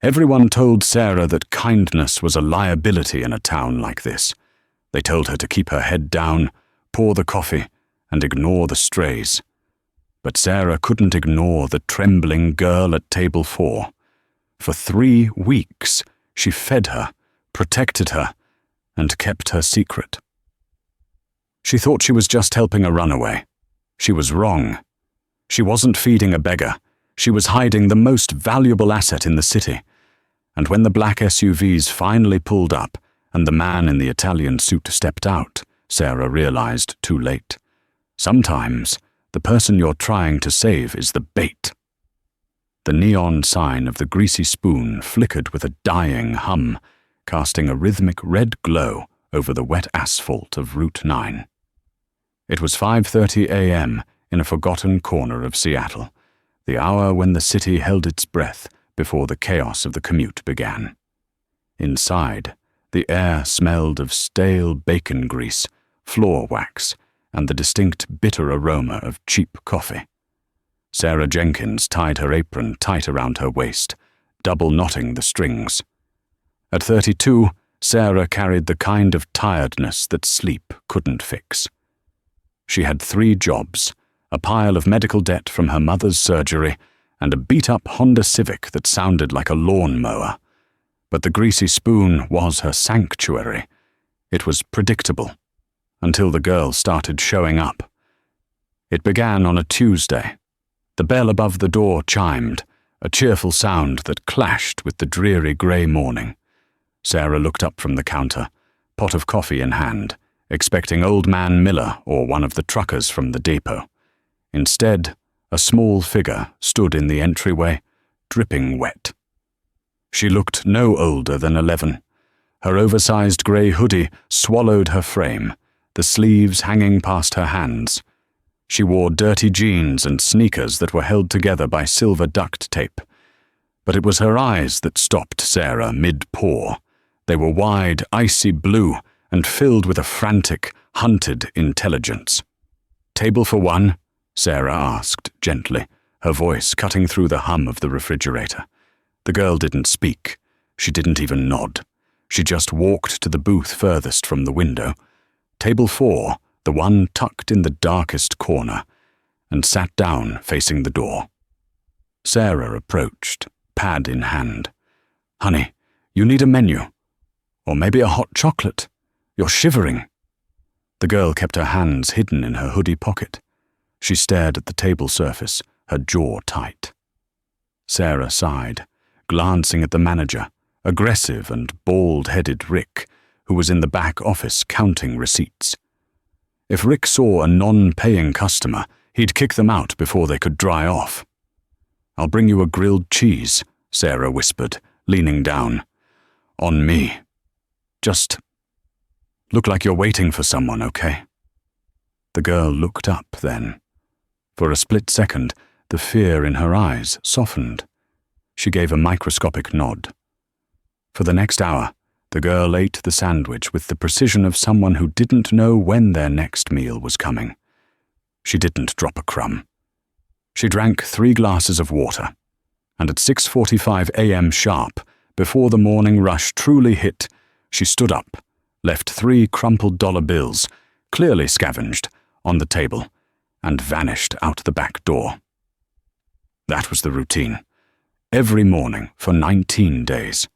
Everyone told Sarah that kindness was a liability in a town like this. They told her to keep her head down, pour the coffee, and ignore the strays. But Sarah couldn't ignore the trembling girl at table 4. For 3 weeks, she fed her, protected her, and kept her secret. She thought she was just helping a runaway. She was wrong. She wasn't feeding a beggar. She was hiding the most valuable asset in the city. And when the black SUVs finally pulled up and the man in the Italian suit stepped out, Sarah realized too late. Sometimes, the person you're trying to save is the bait. The neon sign of the Greasy Spoon flickered with a dying hum, casting a rhythmic red glow over the wet asphalt of Route 9. It was 5:30 a.m. in a forgotten corner of Seattle, the hour when the city held its breath before the chaos of the commute began. Inside, the air smelled of stale bacon grease, floor wax, and the distinct bitter aroma of cheap coffee. Sarah Jenkins tied her apron tight around her waist, double-knotting the strings. At 32, Sarah carried the kind of tiredness that sleep couldn't fix. She had 3 jobs, a pile of medical debt from her mother's surgery, and a beat-up Honda Civic that sounded like a lawnmower. But the Greasy Spoon was her sanctuary. It was predictable, until the girl started showing up. It began on a Tuesday. The bell above the door chimed, a cheerful sound that clashed with the dreary grey morning. Sarah looked up from the counter, pot of coffee in hand, expecting Old Man Miller or one of the truckers from the depot. Instead, a small figure stood in the entryway, dripping wet. She looked no older than 11. Her oversized grey hoodie swallowed her frame, the sleeves hanging past her hands. She wore dirty jeans and sneakers that were held together by silver duct tape. But it was her eyes that stopped Sarah mid-pour. They were wide, icy blue and filled with a frantic, hunted intelligence. "Table for one?" Sarah asked gently, her voice cutting through the hum of the refrigerator. The girl didn't speak. She didn't even nod. She just walked to the booth furthest from the window, table 4, the one tucked in the darkest corner, and sat down facing the door. Sarah approached, pad in hand. "Honey, you need a menu. Or maybe a hot chocolate. You're shivering." The girl kept her hands hidden in her hoodie pocket. She stared at the table surface, her jaw tight. Sarah sighed, glancing at the manager, aggressive and bald-headed Rick, who was in the back office counting receipts. If Rick saw a non-paying customer, he'd kick them out before they could dry off. "I'll bring you a grilled cheese," Sarah whispered, leaning down. "On me. Just look like you're waiting for someone, okay?" The girl looked up then. For a split second, the fear in her eyes softened. She gave a microscopic nod. For the next hour, the girl ate the sandwich with the precision of someone who didn't know when their next meal was coming. She didn't drop a crumb. She drank 3 glasses of water, and at 6:45 a.m. sharp, before the morning rush truly hit, she stood up, left 3 crumpled dollar bills, clearly scavenged, on the table, and vanished out the back door. That was the routine. Every morning for 19 days.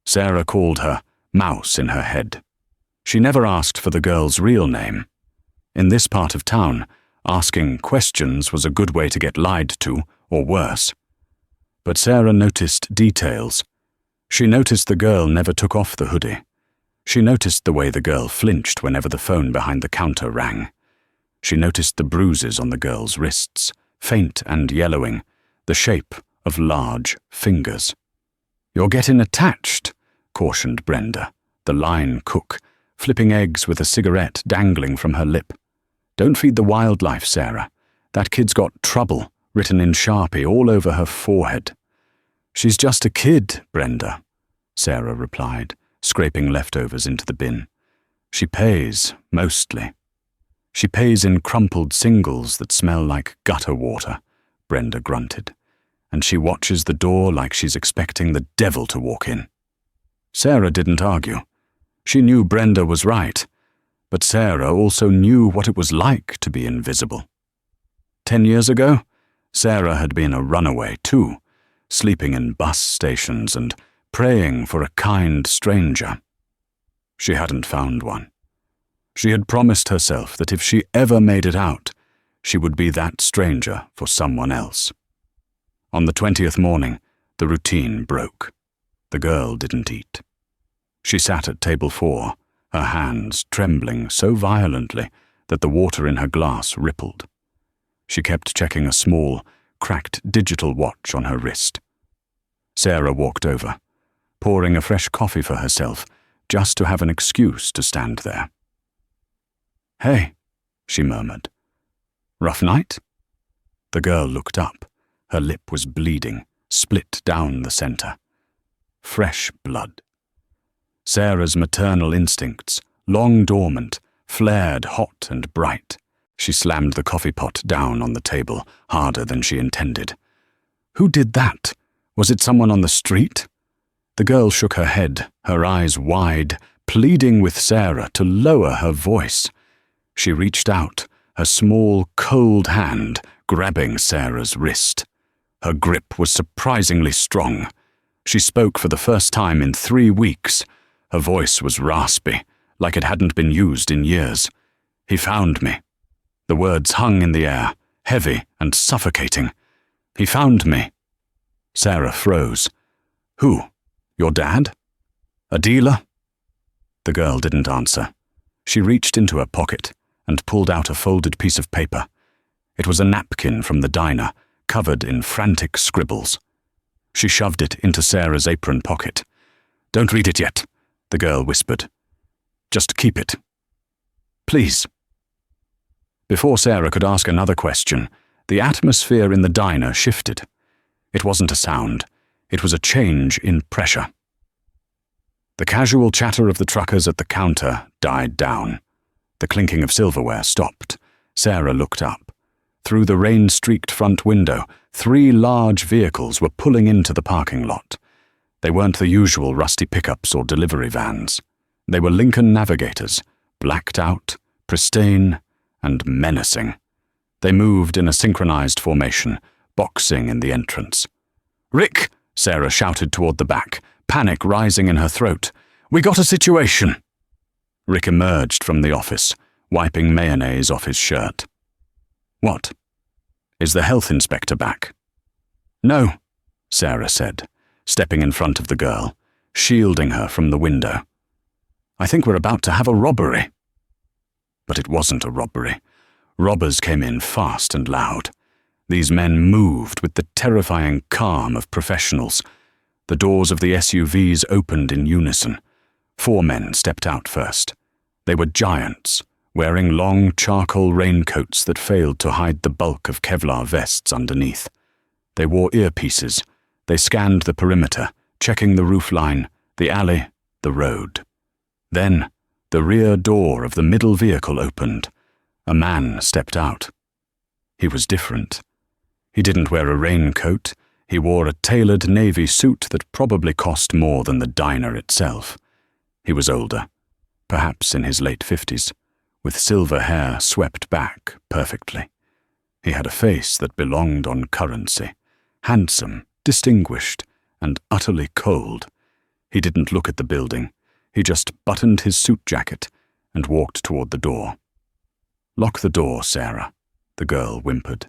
Sarah called her Mouse in her head. She never asked for the girl's real name. In this part of town, asking questions was a good way to get lied to, or worse. But Sarah noticed details. She noticed the girl never took off the hoodie. She noticed the way the girl flinched whenever the phone behind the counter rang. She noticed the bruises on the girl's wrists, faint and yellowing, the shape of large fingers. "You're getting attached," cautioned Brenda, the line cook, flipping eggs with a cigarette dangling from her lip. "Don't feed the wildlife, Sarah. That kid's got trouble written in Sharpie all over her forehead." "She's just a kid, Brenda," Sarah replied, scraping leftovers into the bin. "She pays, mostly. She pays in crumpled singles that smell like gutter water," Brenda grunted. and she watches the door like she's expecting the devil to walk in. Sarah didn't argue. She knew Brenda was right, but Sarah also knew what it was like to be invisible. 10 years ago, Sarah had been a runaway too, sleeping in bus stations and praying for a kind stranger. She hadn't found one. She had promised herself that if she ever made it out, she would be that stranger for someone else. On the 20th morning, the routine broke. The girl didn't eat. She sat at table 4, her hands trembling so violently that the water in her glass rippled. She kept checking a small, cracked digital watch on her wrist. Sarah walked over, pouring a fresh coffee for herself just to have an excuse to stand there. "Hey," she murmured. "Rough night?" The girl looked up. Her lip was bleeding, split down the center. Fresh blood. Sarah's maternal instincts, long dormant, flared hot and bright. She slammed the coffee pot down on the table, harder than she intended. Who did that? Was it someone on the street? The girl shook her head, her eyes wide, pleading with Sarah to lower her voice. She reached out, her small, cold hand grabbing Sarah's wrist. Her grip was surprisingly strong. She spoke for the first time in 3 weeks. Her voice was raspy, like it hadn't been used in years. "He found me." The words hung in the air, heavy and suffocating. "He found me." Sarah froze. "Who? Your dad? A dealer?" The girl didn't answer. She reached into her pocket and pulled out a folded piece of paper. It was a napkin from the diner, covered in frantic scribbles. She shoved it into Sarah's apron pocket. "Don't read it yet," the girl whispered. "Just keep it. Please." Before Sarah could ask another question, the atmosphere in the diner shifted. It wasn't a sound. It was a change in pressure. The casual chatter of the truckers at the counter died down. The clinking of silverware stopped. Sarah looked up. Through the rain-streaked front window, 3 large vehicles were pulling into the parking lot. They weren't the usual rusty pickups or delivery vans. They were Lincoln Navigators, blacked out, pristine, and menacing. They moved in a synchronized formation, boxing in the entrance. "Rick!" Sarah shouted toward the back, panic rising in her throat. "We got a situation!" Rick emerged from the office, wiping mayonnaise off his shirt. "What? Is the health inspector back?" "No," Sarah said, stepping in front of the girl, shielding her from the window. "I think we're about to have a robbery." But it wasn't a robbery. Robbers came in fast and loud. These men moved with the terrifying calm of professionals. The doors of the SUVs opened in unison. 4 men stepped out first. They were giants, wearing long charcoal raincoats that failed to hide the bulk of Kevlar vests underneath. They wore earpieces. They scanned the perimeter, checking the roofline, the alley, the road. Then, the rear door of the middle vehicle opened. A man stepped out. He was different. He didn't wear a raincoat. He wore a tailored navy suit that probably cost more than the diner itself. He was older, perhaps in his late 50s, with silver hair swept back perfectly. He had a face that belonged on currency, handsome, distinguished, and utterly cold. He didn't look at the building. He just buttoned his suit jacket and walked toward the door. "Lock the door, Sarah," the girl whimpered.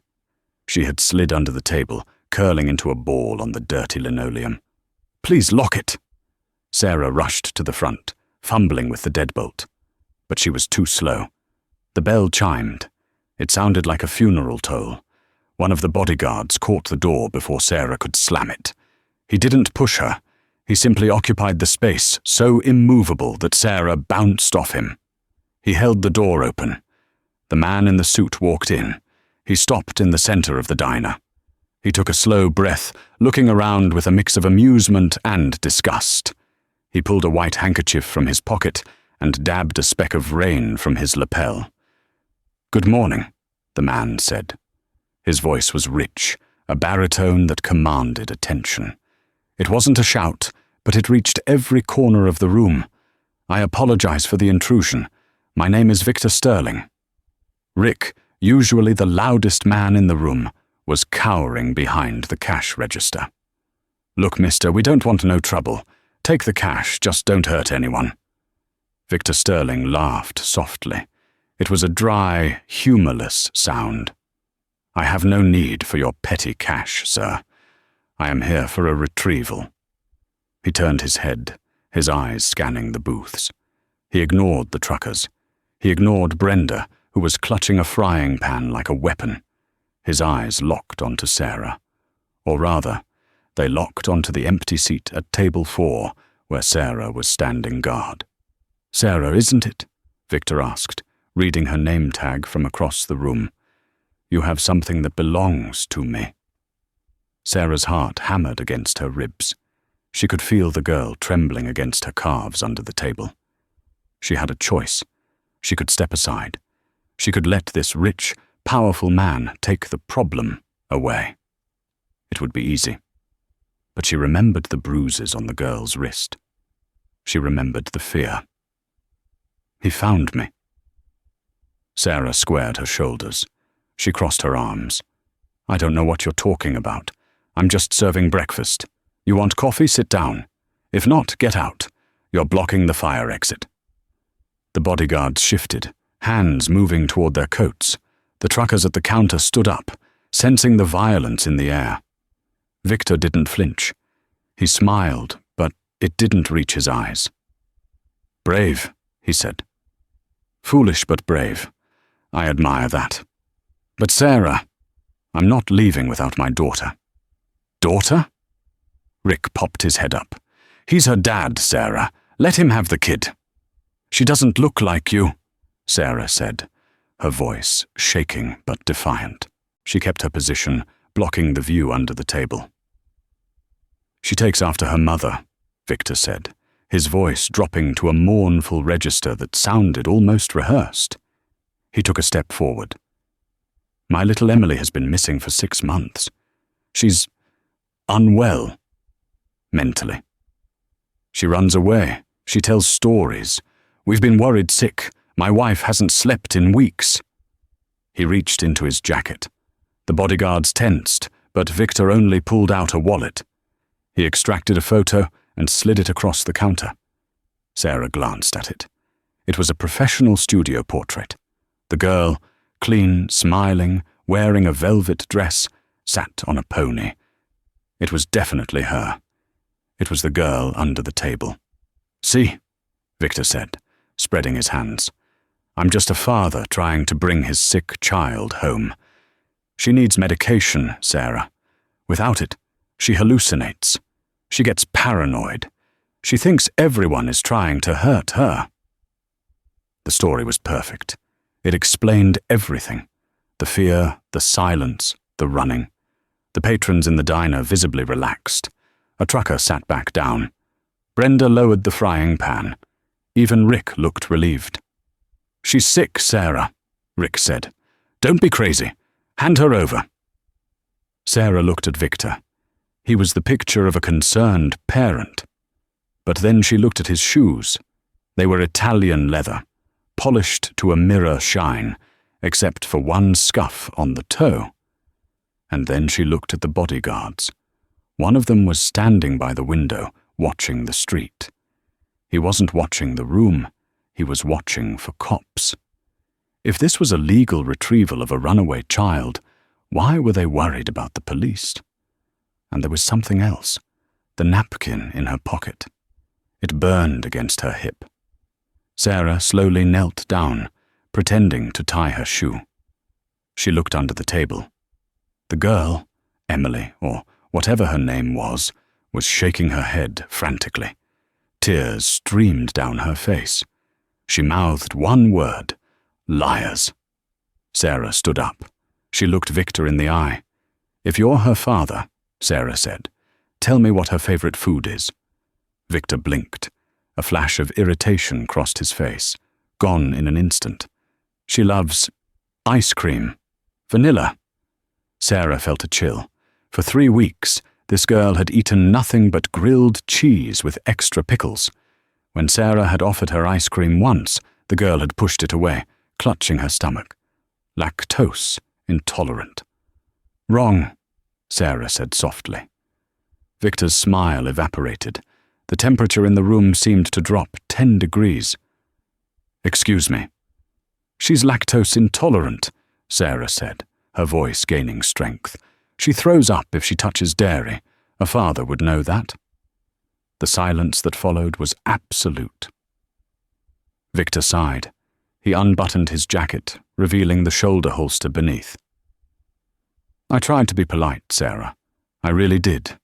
She had slid under the table, curling into a ball on the dirty linoleum. "Please lock it." Sarah rushed to the front, fumbling with the deadbolt. But she was too slow. The bell chimed. It sounded like a funeral toll. One of the bodyguards caught the door before Sarah could slam it. He didn't push her. He simply occupied the space, so immovable that Sarah bounced off him. He held the door open. The man in the suit walked in. He stopped in the center of the diner. He took a slow breath, looking around with a mix of amusement and disgust. He pulled a white handkerchief from his pocket and dabbed a speck of rain from his lapel. "Good morning," the man said. His voice was rich, a baritone that commanded attention. It wasn't a shout, but it reached every corner of the room. "I apologize for the intrusion. My name is Victor Sterling." Rick, usually the loudest man in the room, was cowering behind the cash register. "Look, mister, we don't want no trouble. Take the cash, just don't hurt anyone." Victor Sterling laughed softly. It was a dry, humorless sound. "I have no need for your petty cash, sir. I am here for a retrieval." He turned his head, his eyes scanning the booths. He ignored the truckers. He ignored Brenda, who was clutching a frying pan like a weapon. His eyes locked onto Sarah. Or rather, they locked onto the empty seat at table 4, where Sarah was standing guard. "Sarah, isn't it?" Victor asked, reading her name tag from across the room. "You have something that belongs to me." Sarah's heart hammered against her ribs. She could feel the girl trembling against her calves under the table. She had a choice. She could step aside. She could let this rich, powerful man take the problem away. It would be easy. But she remembered the bruises on the girl's wrist. She remembered the fear. "He found me." Sarah squared her shoulders. She crossed her arms. "I don't know what you're talking about. I'm just serving breakfast. You want coffee? Sit down. If not, get out. You're blocking the fire exit." The bodyguards shifted, hands moving toward their coats. The truckers at the counter stood up, sensing the violence in the air. Victor didn't flinch. He smiled, but it didn't reach his eyes. "Brave," he said. "Foolish but brave. I admire that. But Sarah, I'm not leaving without my daughter." "Daughter?" Rick popped his head up. "He's her dad, Sarah. Let him have the kid." "She doesn't look like you," Sarah said, her voice shaking but defiant. She kept her position, blocking the view under the table. "She takes after her mother," Victor said, his voice dropping to a mournful register that sounded almost rehearsed. He took a step forward. "My little Emily has been missing for 6 months. She's unwell, mentally. She runs away. She tells stories. We've been worried sick. My wife hasn't slept in weeks." He reached into his jacket. The bodyguards tensed, but Victor only pulled out a wallet. He extracted a photo and slid it across the counter. Sarah glanced at it. It was a professional studio portrait. The girl, clean, smiling, wearing a velvet dress, sat on a pony. It was definitely her. It was the girl under the table. "See," Victor said, spreading his hands. "I'm just a father trying to bring his sick child home. She needs medication, Sarah. Without it, she hallucinates. She gets paranoid. She thinks everyone is trying to hurt her." The story was perfect. It explained everything. The fear, the silence, the running. The patrons in the diner visibly relaxed. A trucker sat back down. Brenda lowered the frying pan. Even Rick looked relieved. "She's sick, Sarah," Rick said. "Don't be crazy. Hand her over." Sarah looked at Victor. He was the picture of a concerned parent. But then she looked at his shoes. They were Italian leather, polished to a mirror shine, except for one scuff on the toe. And then she looked at the bodyguards. One of them was standing by the window, watching the street. He wasn't watching the room. He was watching for cops. If this was a legal retrieval of a runaway child, why were they worried about the police? And there was something else, the napkin in her pocket. It burned against her hip. Sarah slowly knelt down, pretending to tie her shoe. She looked under the table. The girl, Emily, or whatever her name was shaking her head frantically. Tears streamed down her face. She mouthed one word, "Liars." Sarah stood up. She looked Victor in the eye. "If you're her father," Sarah said, "tell me what her favorite food is." Victor blinked. A flash of irritation crossed his face, gone in an instant. "She loves ice cream. Vanilla." Sarah felt a chill. For 3 weeks, this girl had eaten nothing but grilled cheese with extra pickles. When Sarah had offered her ice cream once, the girl had pushed it away, clutching her stomach. Lactose intolerant. "Wrong," Sarah said softly. Victor's smile evaporated. The temperature in the room seemed to drop 10 degrees. "Excuse me." "She's lactose intolerant," Sarah said, her voice gaining strength. "She throws up if she touches dairy. A father would know that." The silence that followed was absolute. Victor sighed. He unbuttoned his jacket, revealing the shoulder holster beneath. "I tried to be polite, Sarah. I really did.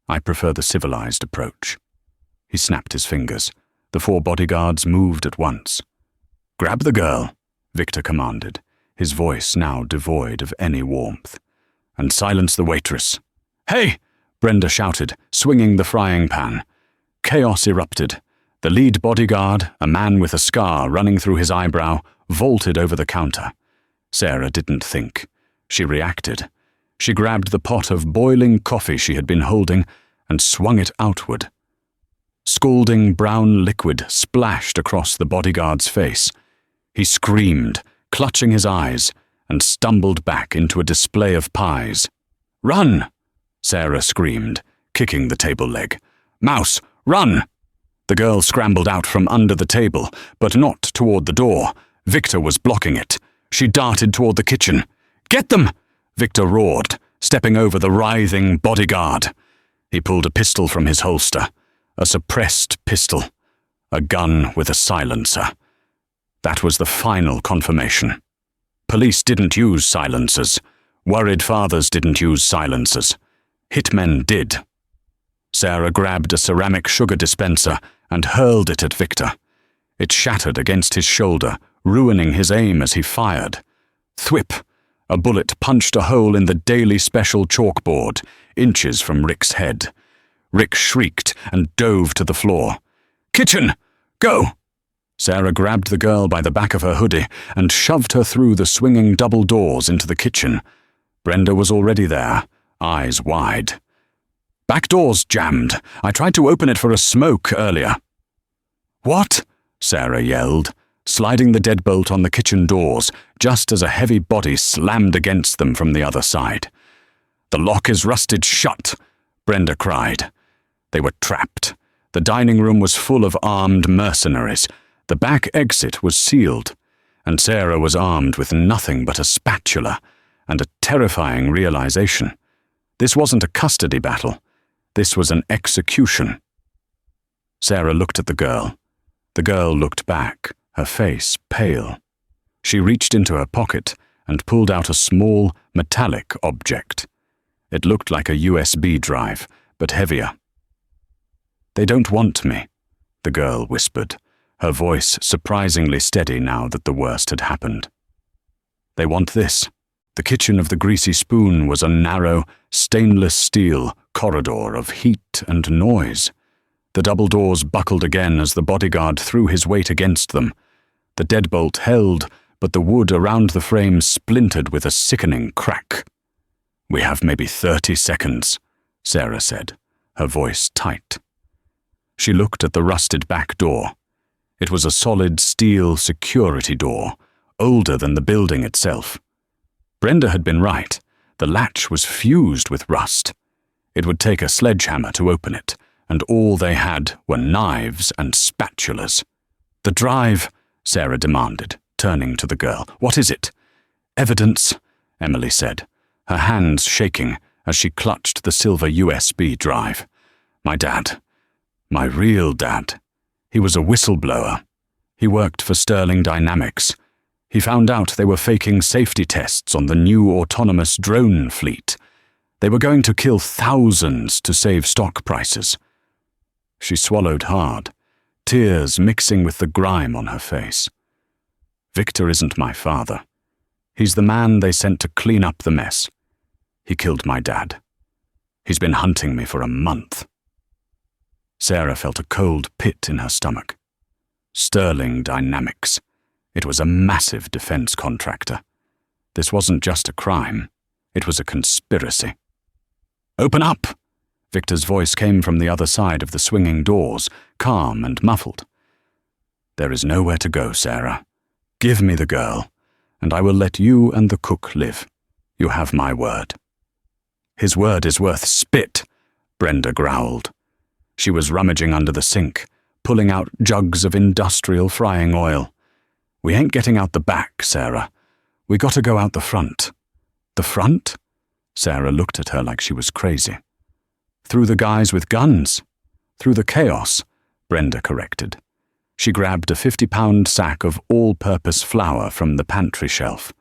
I prefer the civilized approach." He snapped his fingers. The 4 bodyguards moved at once. "Grab the girl," Victor commanded, his voice now devoid of any warmth. "And silence the waitress." "Hey!" Brenda shouted, swinging the frying pan. Chaos erupted. The lead bodyguard, a man with a scar running through his eyebrow, vaulted over the counter. Sarah didn't think. She reacted. She grabbed the pot of boiling coffee she had been holding and swung it outward. Scalding brown liquid splashed across the bodyguard's face. He screamed, clutching his eyes, and stumbled back into a display of pies. "Run!" Sarah screamed, kicking the table leg. "Mouse, run!" The girl scrambled out from under the table, but not toward the door. Victor was blocking it. She darted toward the kitchen. "Get them!" Victor roared, stepping over the writhing bodyguard. He pulled a pistol from his holster. A suppressed pistol. A gun with a silencer. That was the final confirmation. Police didn't use silencers. Worried fathers didn't use silencers. Hitmen did. Sarah grabbed a ceramic sugar dispenser and hurled it at Victor. It shattered against his shoulder, ruining his aim as he fired. Thwip! A bullet punched a hole in the Daily Special chalkboard, inches from Rick's head. Rick shrieked and dove to the floor. "Kitchen! Go!" Sarah grabbed the girl by the back of her hoodie and shoved her through the swinging double doors into the kitchen. Brenda was already there, eyes wide. "Back door's jammed. I tried to open it for a smoke earlier." "What?" Sarah yelled, sliding the deadbolt on the kitchen doors just as a heavy body slammed against them from the other side. "The lock is rusted shut," Brenda cried. They were trapped. The dining room was full of armed mercenaries. The back exit was sealed, and Sarah was armed with nothing but a spatula and a terrifying realization. This wasn't a custody battle. This was an execution. Sarah looked at the girl. The girl looked back, her face pale. She reached into her pocket and pulled out a small, metallic object. It looked like a USB drive, but heavier. "They don't want me," the girl whispered, her voice surprisingly steady now that the worst had happened. "They want this." The kitchen of the Greasy Spoon was a narrow, stainless steel corridor of heat and noise. The double doors buckled again as the bodyguard threw his weight against them. The deadbolt held, but the wood around the frame splintered with a sickening crack. "We have maybe 30 seconds, Sarah said, her voice tight. She looked at the rusted back door. It was a solid steel security door, older than the building itself. Brenda had been right. The latch was fused with rust. It would take a sledgehammer to open it, and all they had were knives and spatulas. "The drive," Sarah demanded, turning to the girl. "What is it?" "Evidence," Emily said, her hands shaking as she clutched the silver USB drive. "My dad. My real dad. He was a whistleblower. He worked for Sterling Dynamics. He found out they were faking safety tests on the new autonomous drone fleet. They were going to kill thousands to save stock prices." She swallowed hard, tears mixing with the grime on her face. "Victor isn't my father. He's the man they sent to clean up the mess. He killed my dad. He's been hunting me for a month." Sarah felt a cold pit in her stomach. Sterling Dynamics. It was a massive defense contractor. This wasn't just a crime. It was a conspiracy. Open up! Victor's voice came from the other side of the swinging doors, calm and muffled. There is nowhere to go, Sarah. Give me the girl, and I will let you and the cook live. You have my word. His word is worth spit, Brenda growled. She was rummaging under the sink, pulling out jugs of industrial frying oil. We ain't getting out the back, Sarah. We got to go out the front. The front? Sarah looked at her like she was crazy. Through the guys with guns. Through the chaos, Brenda corrected. She grabbed a 50-pound sack of all-purpose flour from the pantry shelf.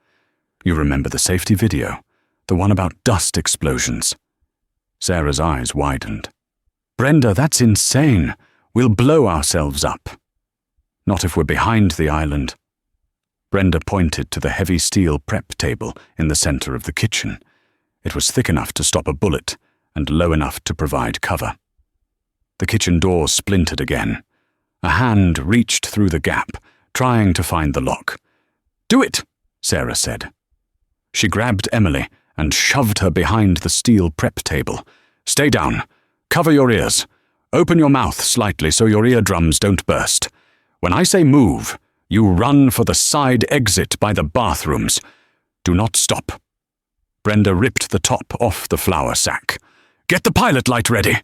You remember the safety video? The one about dust explosions. Sarah's eyes widened. Brenda, that's insane. We'll blow ourselves up. Not if we're behind the island. Brenda pointed to the heavy steel prep table in the center of the kitchen. It was thick enough to stop a bullet and low enough to provide cover. The kitchen door splintered again. A hand reached through the gap, trying to find the lock. Do it, Sarah said. She grabbed Emily and shoved her behind the steel prep table. Stay down. Cover your ears. Open your mouth slightly so your eardrums don't burst. When I say move, you run for the side exit by the bathrooms. Do not stop. Brenda ripped the top off the flour sack. Get the pilot light ready.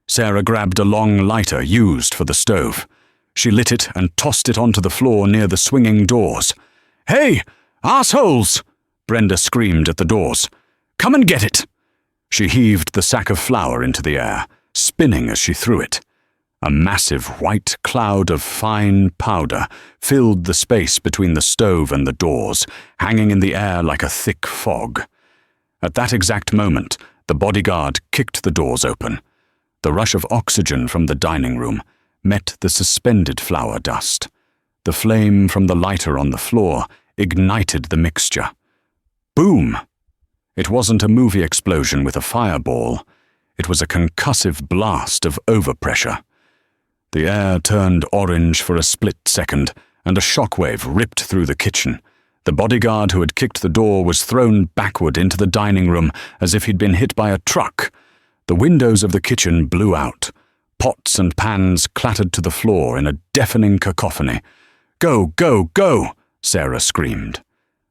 Sarah grabbed a long lighter used for the stove. She lit it and tossed it onto the floor near the swinging doors. Hey, assholes! Brenda screamed at the doors. Come and get it! She heaved the sack of flour into the air, spinning as she threw it. A massive white cloud of fine powder filled the space between the stove and the doors, hanging in the air like a thick fog. At that exact moment, the bodyguard kicked the doors open. The rush of oxygen from the dining room met the suspended flour dust. The flame from the lighter on the floor ignited the mixture. Boom! It wasn't a movie explosion with a fireball. It was a concussive blast of overpressure. The air turned orange for a split second, and a shockwave ripped through the kitchen. The bodyguard who had kicked the door was thrown backward into the dining room as if he'd been hit by a truck. The windows of the kitchen blew out. Pots and pans clattered to the floor in a deafening cacophony. Go, go, go! Sarah screamed.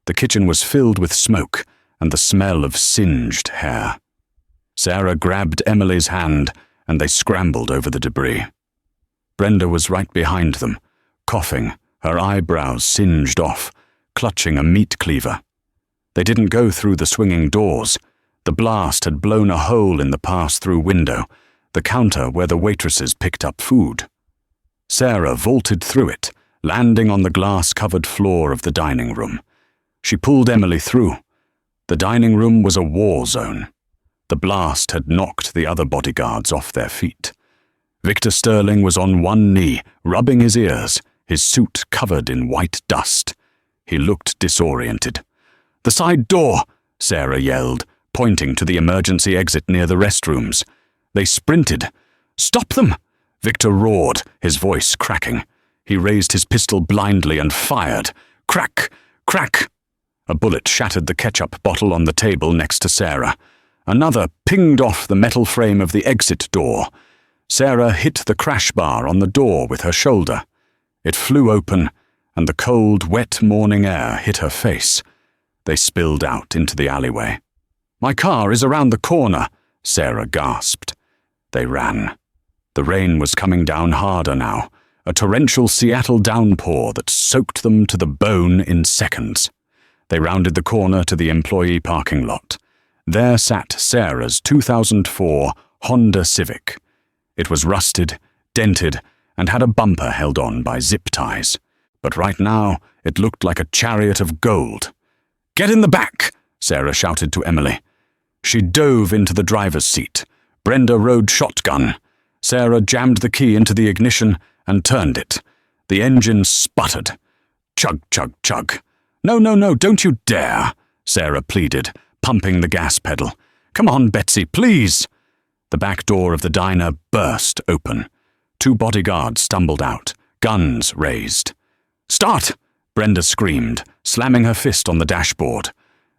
The kitchen was filled with smoke and the smell of singed hair. Sarah grabbed Emily's hand, and they scrambled over the debris. Brenda was right behind them, coughing, her eyebrows singed off, clutching a meat cleaver. They didn't go through the swinging doors. The blast had blown a hole in the pass-through window, the counter where the waitresses picked up food. Sarah vaulted through it, landing on the glass-covered floor of the dining room. She pulled Emily through. The dining room was a war zone. The blast had knocked the other bodyguards off their feet. Victor Sterling was on one knee, rubbing his ears, his suit covered in white dust. He looked disoriented. "The side door!" Sarah yelled, pointing to the emergency exit near the restrooms. They sprinted. "Stop them!" Victor roared, his voice cracking. He raised his pistol blindly and fired. Crack! Crack! A bullet shattered the ketchup bottle on the table next to Sarah. Another pinged off the metal frame of the exit door. Sarah hit the crash bar on the door with her shoulder. It flew open, and the cold, wet morning air hit her face. They spilled out into the alleyway. "My car is around the corner," Sarah gasped. They ran. The rain was coming down harder now, a torrential Seattle downpour that soaked them to the bone in seconds. They rounded the corner to the employee parking lot. There sat Sarah's 2004 Honda Civic. It was rusted, dented, and had a bumper held on by zip ties. But right now, it looked like a chariot of gold. "Get in the back!" Sarah shouted to Emily. She dove into the driver's seat. Brenda rode shotgun. Sarah jammed the key into the ignition and turned it. The engine sputtered. Chug, chug, chug. "No, no, no, don't you dare," Sarah pleaded, pumping the gas pedal. "Come on, Betsy, please." The back door of the diner burst open. Two bodyguards stumbled out, guns raised. "Start!" Brenda screamed, slamming her fist on the dashboard.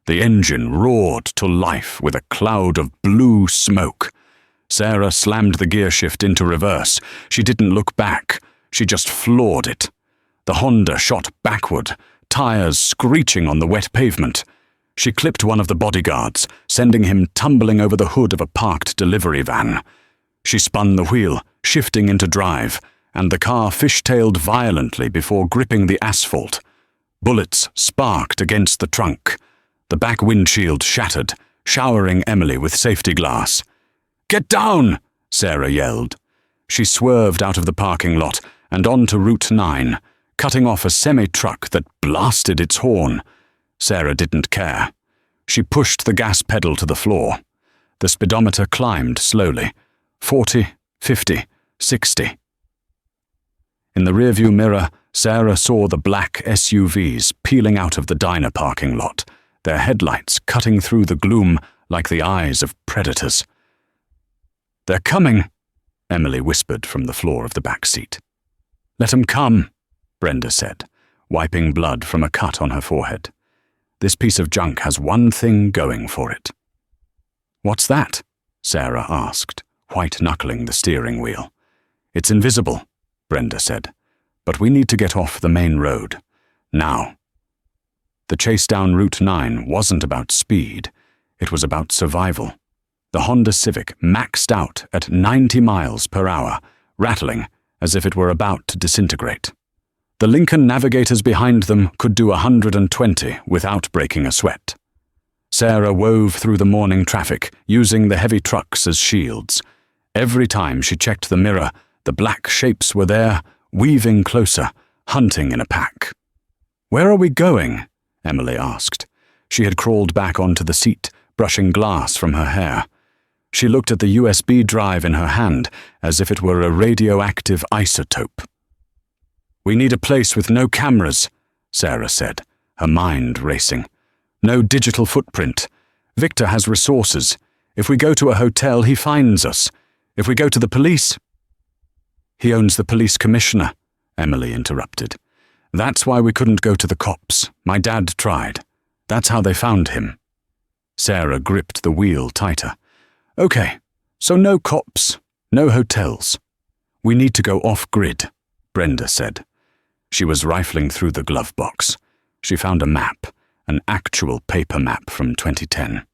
The engine roared to life with a cloud of blue smoke. Sarah slammed the gear shift into reverse. She didn't look back. She just floored it. The Honda shot backward, tires screeching on the wet pavement. She clipped one of the bodyguards, sending him tumbling over the hood of a parked delivery van. She spun the wheel, shifting into drive, and the car fishtailed violently before gripping the asphalt. Bullets sparked against the trunk. The back windshield shattered, showering Emily with safety glass. "Get down!" Sarah yelled. She swerved out of the parking lot and onto Route 9, cutting off a semi-truck that blasted its horn. Sarah didn't care. She pushed the gas pedal to the floor. The speedometer climbed slowly. 40, 50, 60. In the rearview mirror, Sarah saw the black SUVs peeling out of the diner parking lot, their headlights cutting through the gloom like the eyes of predators. "They're coming," Emily whispered from the floor of the back seat. "Let 'em come," Brenda said, wiping blood from a cut on her forehead. "This piece of junk has one thing going for it." "What's that?" Sarah asked, white-knuckling the steering wheel. "It's invisible," Brenda said, "but we need to get off the main road. Now." The chase down Route 9 wasn't about speed. It was about survival. The Honda Civic maxed out at 90 miles per hour, rattling as if it were about to disintegrate. The Lincoln navigators behind them could do 120 without breaking a sweat. Sarah wove through the morning traffic, using the heavy trucks as shields. Every time she checked the mirror, the black shapes were there, weaving closer, hunting in a pack. "Where are we going?" Emily asked. She had crawled back onto the seat, brushing glass from her hair. She looked at the USB drive in her hand as if it were a radioactive isotope. "We need a place with no cameras," Sarah said, her mind racing. "No digital footprint. Victor has resources. If we go to a hotel, he finds us. If we go to the police—" "He owns the police commissioner," Emily interrupted. "That's why we couldn't go to the cops. My dad tried. That's how they found him." Sarah gripped the wheel tighter. "Okay, so no cops, no hotels. We need to go off-grid," Brenda said. She was rifling through the glove box. She found a map, an actual paper map from 2010.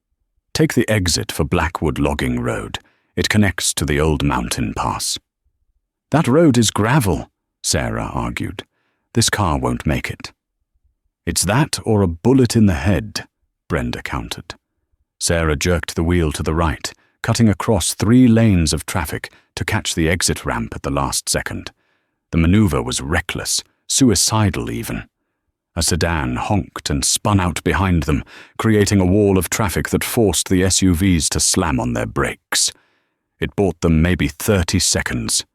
"Take the exit for Blackwood Logging Road. It connects to the old mountain pass." "That road is gravel," Sarah argued. "This car won't make it." "It's that or a bullet in the head," Brenda countered. Sarah jerked the wheel to the right, cutting across 3 lanes of traffic to catch the exit ramp at the last second. The maneuver was reckless, suicidal even. A sedan honked and spun out behind them, creating a wall of traffic that forced the SUVs to slam on their brakes. It bought them maybe 30 seconds.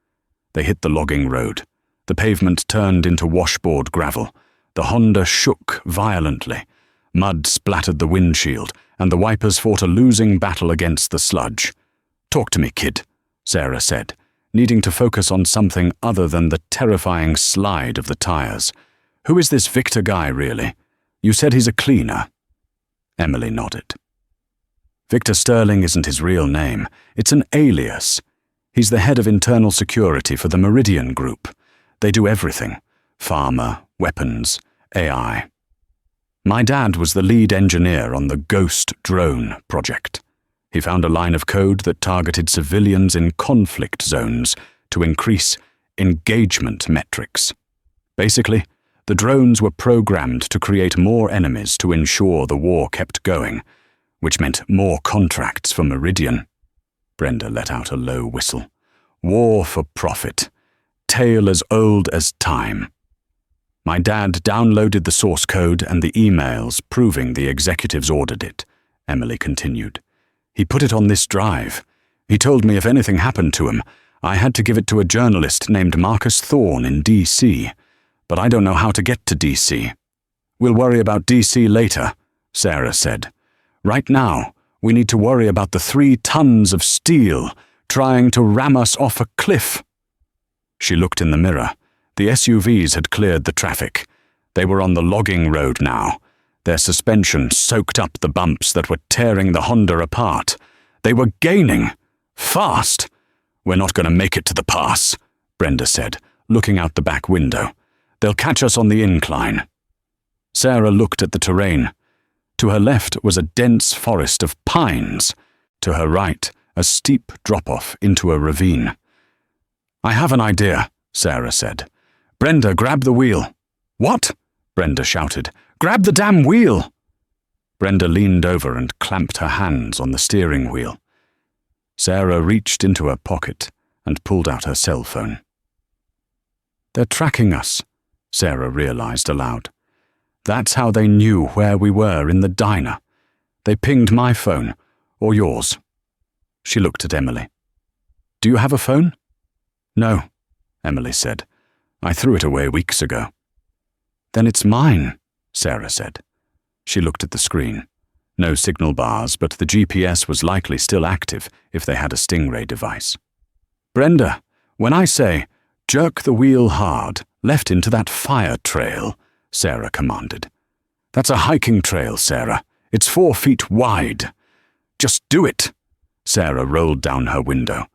They hit the logging road. The pavement turned into washboard gravel. The Honda shook violently. Mud splattered the windshield, and the wipers fought a losing battle against the sludge. "Talk to me, kid," Sarah said, needing to focus on something other than the terrifying slide of the tires. "Who is this Victor guy, really? You said he's a cleaner." Emily nodded. "Victor Sterling isn't his real name. It's an alias. He's the head of internal security for the Meridian Group. They do everything. Pharma, weapons, AI. My dad was the lead engineer on the Ghost drone project. He found a line of code that targeted civilians in conflict zones to increase engagement metrics. Basically, the drones were programmed to create more enemies to ensure the war kept going, which meant more contracts for Meridian." Brenda let out a low whistle. "War for profit. Tale as old as time." "My dad downloaded the source code and the emails proving the executives ordered it," Emily continued. "He put it on this drive. He told me if anything happened to him, I had to give it to a journalist named Marcus Thorne in D.C., but I don't know how to get to D.C. "We'll worry about D.C. later," Sarah said. "Right now, we need to worry about the 3 tons of steel trying to ram us off a cliff." She looked in the mirror. The SUVs had cleared the traffic. They were on the logging road now. Their suspension soaked up the bumps that were tearing the Honda apart. They were gaining. Fast. "We're not going to make it to the pass," Brenda said, looking out the back window. "They'll catch us on the incline." Sarah looked at the terrain. To her left was a dense forest of pines. To her right, a steep drop-off into a ravine. "I have an idea," Sarah said. "Brenda, grab the wheel." "What?" Brenda shouted. "Grab the damn wheel!" Brenda leaned over and clamped her hands on the steering wheel. Sarah reached into her pocket and pulled out her cell phone. "They're tracking us," Sarah realized aloud. "That's how they knew where we were in the diner. They pinged my phone, or yours." She looked at Emily. "Do you have a phone?" "No," Emily said. "I threw it away weeks ago." "Then it's mine," Sarah said. She looked at the screen. No signal bars, but the GPS was likely still active if they had a Stingray device. "Brenda, when I say, jerk the wheel hard, left into that fire trail," Sarah commanded. "That's a hiking trail, Sarah. It's 4 feet wide. Just do it." Sarah rolled down her window.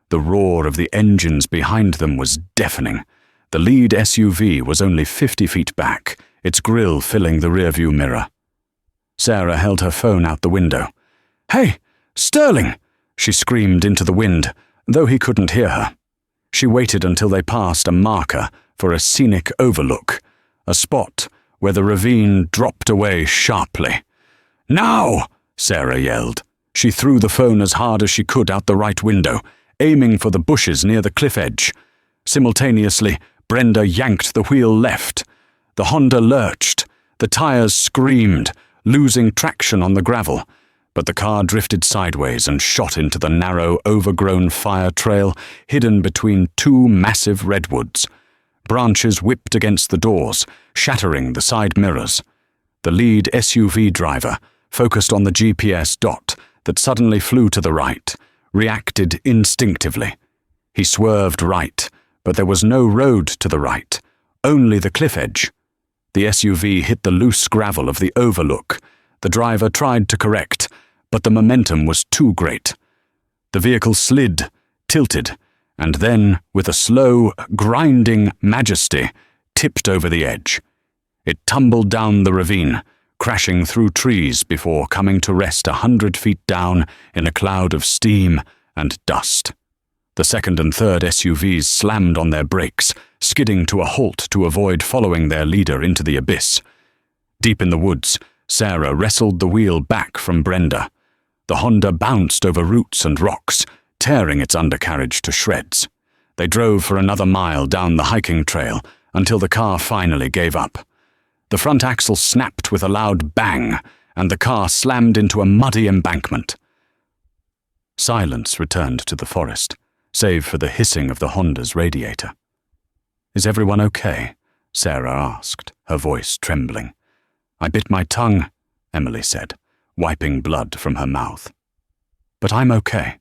The roar of the engines behind them was deafening. The lead SUV was only 50 feet back, its grille filling the rearview mirror. Sarah held her phone out the window. "Hey, Sterling!" she screamed into the wind, though he couldn't hear her. She waited until they passed a marker for a scenic overlook, a spot where the ravine dropped away sharply. "Now!" Sarah yelled. She threw the phone as hard as she could out the right window, aiming for the bushes near the cliff edge. Simultaneously, Brenda yanked the wheel left. The Honda lurched. The tires screamed, losing traction on the gravel, but the car drifted sideways and shot into the narrow, overgrown fire trail hidden between 2 massive redwoods. Branches whipped against the doors, shattering the side mirrors. The lead SUV driver, focused on the GPS dot that suddenly flew to the right, reacted instinctively. He swerved right, but there was no road to the right, only the cliff edge. The SUV hit the loose gravel of the overlook. The driver tried to correct, but the momentum was too great. The vehicle slid, tilted, and then, with a slow, grinding majesty, tipped over the edge. It tumbled down the ravine, crashing through trees before coming to rest 100 feet down in a cloud of steam and dust. The second and third SUVs slammed on their brakes, skidding to a halt to avoid following their leader into the abyss. Deep in the woods, Sarah wrestled the wheel back from Brenda. The Honda bounced over roots and rocks, tearing its undercarriage to shreds. They drove for another mile down the hiking trail until the car finally gave up. The front axle snapped with a loud bang, and the car slammed into a muddy embankment. Silence returned to the forest, save for the hissing of the Honda's radiator. "Is everyone okay?" Sarah asked, her voice trembling. "I bit my tongue," Emily said, wiping blood from her mouth. "But I'm okay."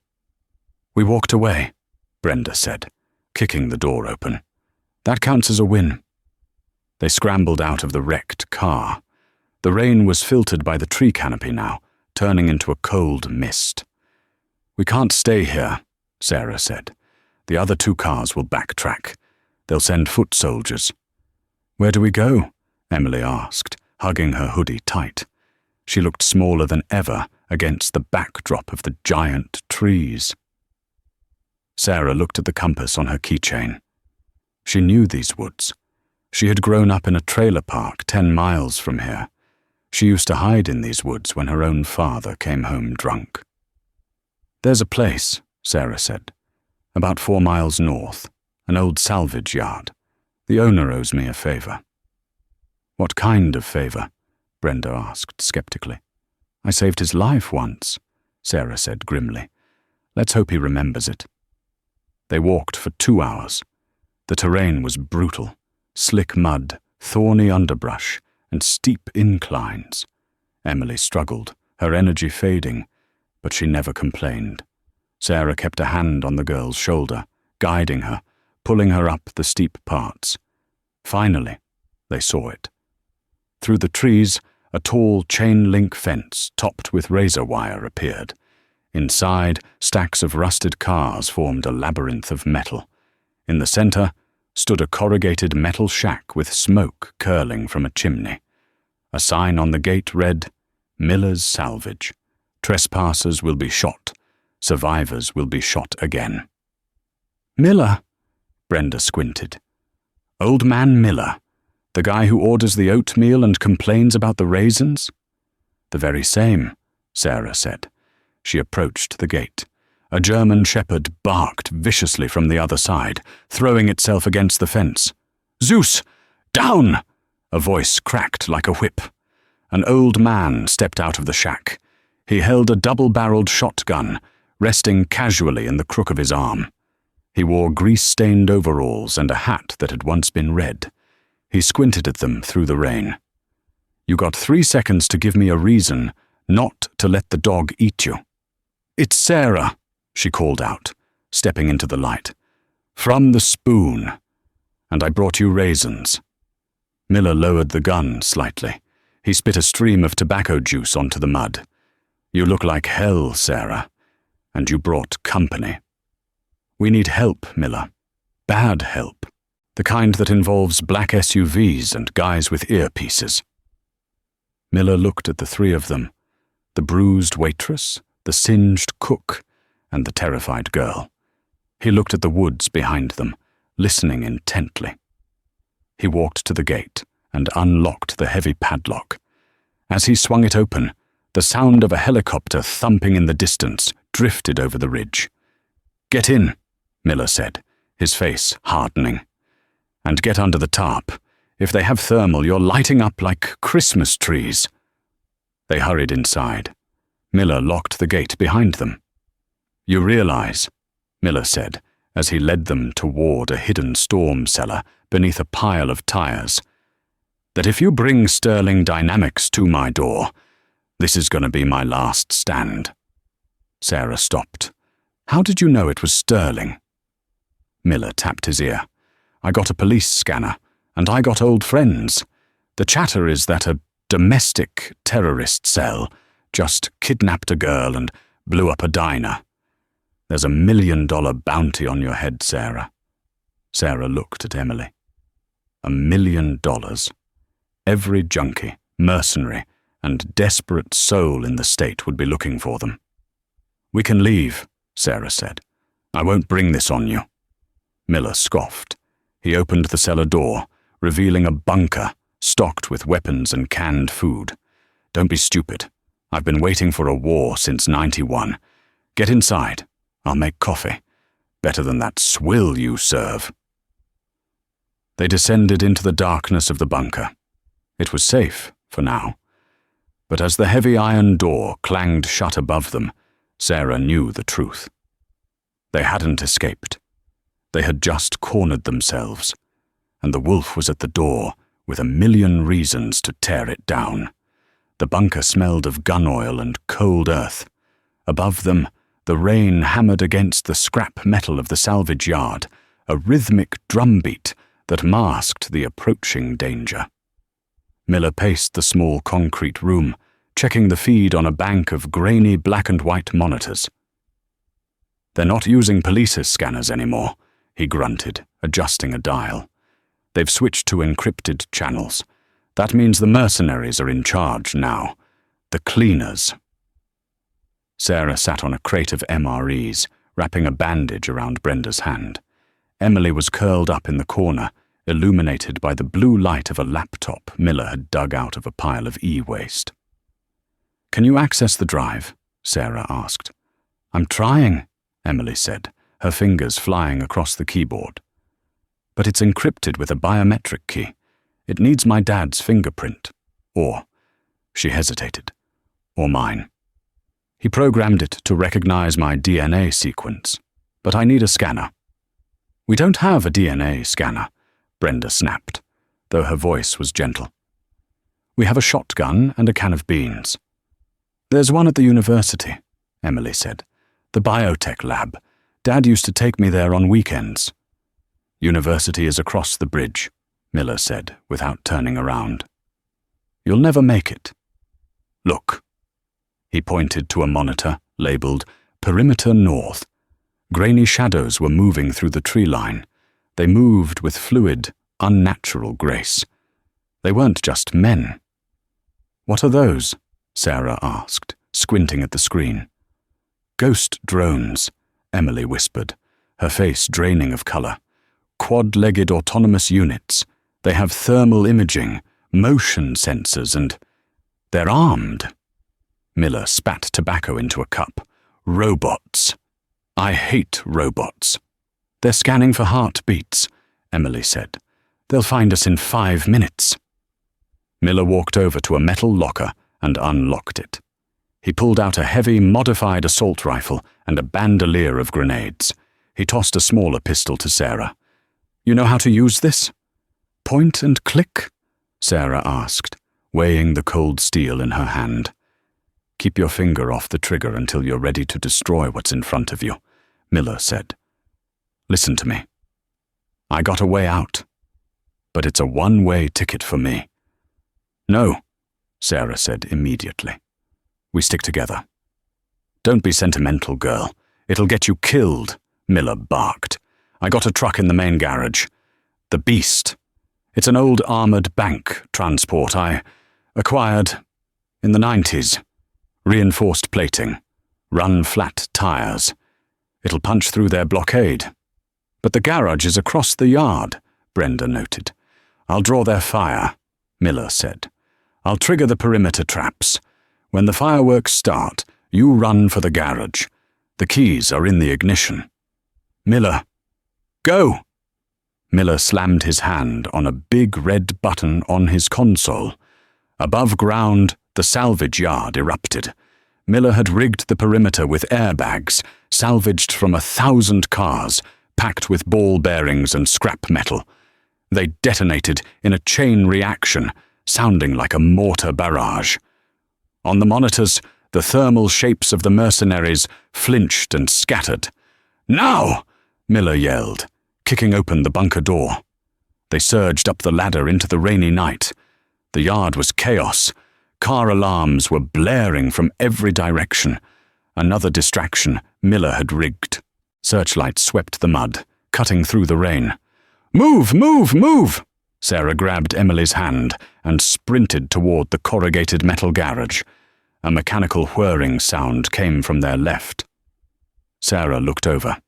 "We walked away," Brenda said, kicking the door open. "That counts as a win." They scrambled out of the wrecked car. The rain was filtered by the tree canopy now, turning into a cold mist. "We can't stay here," Sarah said. "The other 2 cars will backtrack. They'll send foot soldiers." "Where do we go?" Emily asked, hugging her hoodie tight. She looked smaller than ever against the backdrop of the giant trees. Sarah looked at the compass on her keychain. She knew these woods. She had grown up in a trailer park 10 miles from here. She used to hide in these woods when her own father came home drunk. "There's a place," Sarah said, "about 4 miles north, an old salvage yard. The owner owes me a favor." "What kind of favor?" Brenda asked skeptically. "I saved his life once," Sarah said grimly. "Let's hope he remembers it." They walked for 2 hours. The terrain was brutal, slick mud, thorny underbrush, and steep inclines. Emily struggled, her energy fading, but she never complained. Sarah kept a hand on the girl's shoulder, guiding her, pulling her up the steep parts. Finally, they saw it. Through the trees, A tall chain-link fence topped with razor wire appeared. Inside, stacks of rusted cars formed a labyrinth of metal. In the center stood a corrugated metal shack with smoke curling from a chimney. A sign on the gate read, "Miller's Salvage. Trespassers will be shot. Survivors will be shot again." "Miller?" Brenda squinted. "Old man Miller, the guy who orders the oatmeal and complains about the raisins?" "The very same," Sarah said. She approached the gate. A German shepherd barked viciously from the other side, throwing itself against the fence. "Zeus! Down!" A voice cracked like a whip. An old man stepped out of the shack. He held a double-barreled shotgun, resting casually in the crook of his arm. He wore grease-stained overalls and a hat that had once been red. He squinted at them through the rain. "You got 3 seconds to give me a reason not to let the dog eat you." "It's Sarah," she called out, stepping into the light. "From the spoon. And I brought you raisins." Miller lowered the gun slightly. He spit a stream of tobacco juice onto the mud. "You look like hell, Sarah. And you brought company. We need help, Miller. Bad help. The kind that involves black SUVs and guys with earpieces." Miller looked at the 3 of them, the bruised waitress, the singed cook, and the terrified girl. He looked at the woods behind them, listening intently. He walked to the gate and unlocked the heavy padlock. As he swung it open, the sound of a helicopter thumping in the distance drifted over the ridge. "Get in," Miller said, his face hardening. "And get under the tarp. If they have thermal, you're lighting up like Christmas trees." They hurried inside. Miller locked the gate behind them. "You realize," Miller said, as he led them toward a hidden storm cellar beneath a pile of tires, "that if you bring Sterling Dynamics to my door, this is going to be my last stand." Sarah stopped. "How did you know it was Sterling?" Miller tapped his ear. "I got a police scanner, and I got old friends. The chatter is that a domestic terrorist cell just kidnapped a girl and blew up a diner. There's $1 million bounty on your head, Sarah." Sarah looked at Emily. $1 million. Every junkie, mercenary, and desperate soul in the state would be looking for them. "We can leave," Sarah said. "I won't bring this on you." Miller scoffed. He opened the cellar door, revealing a bunker stocked with weapons and canned food. "Don't be stupid. I've been waiting for a war since '91. Get inside. I'll make coffee. Better than that swill you serve." They descended into the darkness of the bunker. It was safe, for now. But as the heavy iron door clanged shut above them, Sarah knew the truth. They hadn't escaped. They had just cornered themselves, and the wolf was at the door with 1,000,000 reasons to tear it down. The bunker smelled of gun oil and cold earth. Above them, the rain hammered against the scrap metal of the salvage yard, a rhythmic drumbeat that masked the approaching danger. Miller paced the small concrete room, checking the feed on a bank of grainy black and white monitors. "They're not using police scanners anymore," he grunted, adjusting a dial. "They've switched to encrypted channels. That means the mercenaries are in charge now. The cleaners." Sarah sat on a crate of MREs, wrapping a bandage around Brenda's hand. Emily was curled up in the corner, illuminated by the blue light of a laptop Miller had dug out of a pile of e-waste. "Can you access the drive?" Sarah asked. "I'm trying," Emily said, her fingers flying across the keyboard. "But it's encrypted with a biometric key. It needs my dad's fingerprint. Or," she hesitated, "or mine. He programmed it to recognize my DNA sequence, but I need a scanner." "We don't have a DNA scanner," Brenda snapped, though her voice was gentle. "We have a shotgun and a can of beans." "There's one at the university," Emily said. "The biotech lab. Dad used to take me there on weekends." "University is across the bridge," Miller said, without turning around. "You'll never make it," Look." He pointed to a monitor labeled Perimeter North. Grainy shadows were moving through the tree line. They moved with fluid, unnatural grace. They weren't just men. "What are those?" Sarah asked, squinting at the screen. "Ghost drones," Emily whispered, her face draining of color. "Quad-legged autonomous units. They have thermal imaging, motion sensors, and they're armed." Miller spat tobacco into a cup. "Robots. I hate robots." "They're scanning for heartbeats," Emily said. "They'll find us in 5 minutes." Miller walked over to a metal locker and unlocked it. He pulled out a heavy, modified assault rifle and a bandolier of grenades. He tossed a smaller pistol to Sarah. "You know how to use this?" "Point and click?" Sarah asked, weighing the cold steel in her hand. "Keep your finger off the trigger until you're ready to destroy what's in front of you," Miller said. "Listen to me. I got a way out, but it's a one-way ticket for me." "No," Sarah said immediately. "We stick together." "Don't be sentimental, girl. It'll get you killed," Miller barked. "I got a truck in the main garage. The Beast. It's an old armored bank transport I acquired in the 90s. Reinforced plating. Run-flat tires. It'll punch through their blockade." "But the garage is across the yard," Brenda noted. "I'll draw their fire," Miller said. "I'll trigger the perimeter traps. When the fireworks start, you run for the garage. The keys are in the ignition." "Miller, go!" Miller slammed his hand on a big red button on his console. Above ground, the salvage yard erupted. Miller had rigged the perimeter with airbags, salvaged from 1,000 cars, packed with ball bearings and scrap metal. They detonated in a chain reaction, sounding like a mortar barrage. On the monitors, the thermal shapes of the mercenaries flinched and scattered. "Now!" Miller yelled, kicking open the bunker door. They surged up the ladder into the rainy night. The yard was chaos. Car alarms were blaring from every direction. Another distraction Miller had rigged. Searchlights swept the mud, cutting through the rain. "Move, move, move!" Sarah grabbed Emily's hand and sprinted toward the corrugated metal garage. A mechanical whirring sound came from their left. Sarah looked over.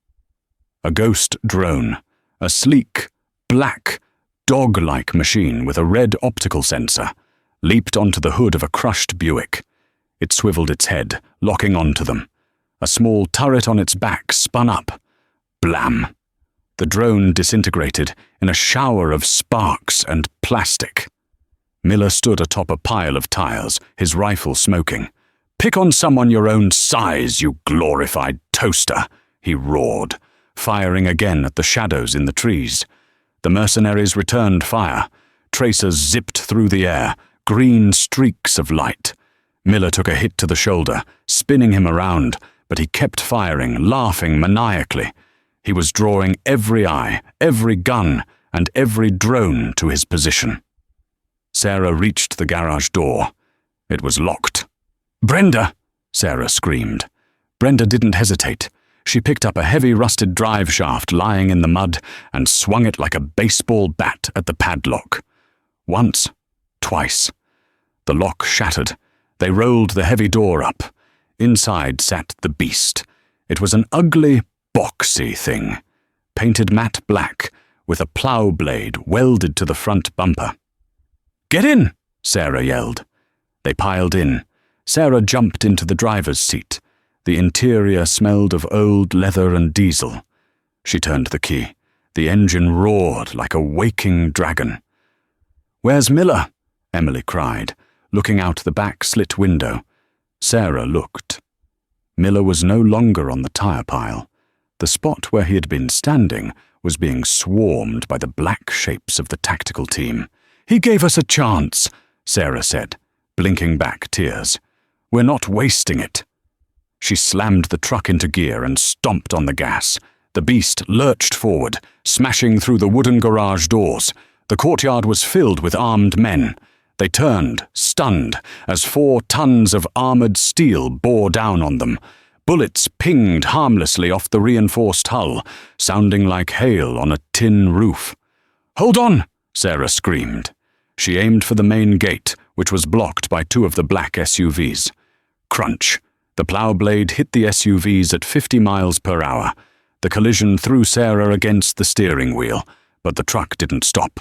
A ghost drone, a sleek, black, dog-like machine with a red optical sensor, leaped onto the hood of a crushed Buick. It swiveled its head, locking onto them. A small turret on its back spun up. Blam! The drone disintegrated in a shower of sparks and plastic. Miller stood atop a pile of tires, his rifle smoking. "Pick on someone your own size, you glorified toaster," he roared, firing again at the shadows in the trees. The mercenaries returned fire. Tracers zipped through the air, green streaks of light. Miller took a hit to the shoulder, spinning him around, but he kept firing, laughing maniacally. He was drawing every eye, every gun, and every drone to his position. Sarah reached the garage door. It was locked. "Brenda!" Sarah screamed. Brenda didn't hesitate. She picked up a heavy rusted drive shaft lying in the mud and swung it like a baseball bat at the padlock. Once, twice. The lock shattered. They rolled the heavy door up. Inside sat the Beast. It was an ugly, boxy thing, painted matte black, with a plow blade welded to the front bumper. "Get in!" Sarah yelled. They piled in. Sarah jumped into the driver's seat. The interior smelled of old leather and diesel. She turned the key. The engine roared like a waking dragon. "Where's Miller?" Emily cried, looking out the back slit window. Sarah looked. Miller was no longer on the tire pile. The spot where he had been standing was being swarmed by the black shapes of the tactical team. "He gave us a chance," Sarah said, blinking back tears. "We're not wasting it." She slammed the truck into gear and stomped on the gas. The Beast lurched forward, smashing through the wooden garage doors. The courtyard was filled with armed men. They turned, stunned, as 4 tons of armored steel bore down on them. Bullets pinged harmlessly off the reinforced hull, sounding like hail on a tin roof. "Hold on!" Sarah screamed. She aimed for the main gate, which was blocked by 2 of the black SUVs. Crunch! The plow blade hit the SUVs at 50 miles per hour. The collision threw Sarah against the steering wheel, but the truck didn't stop.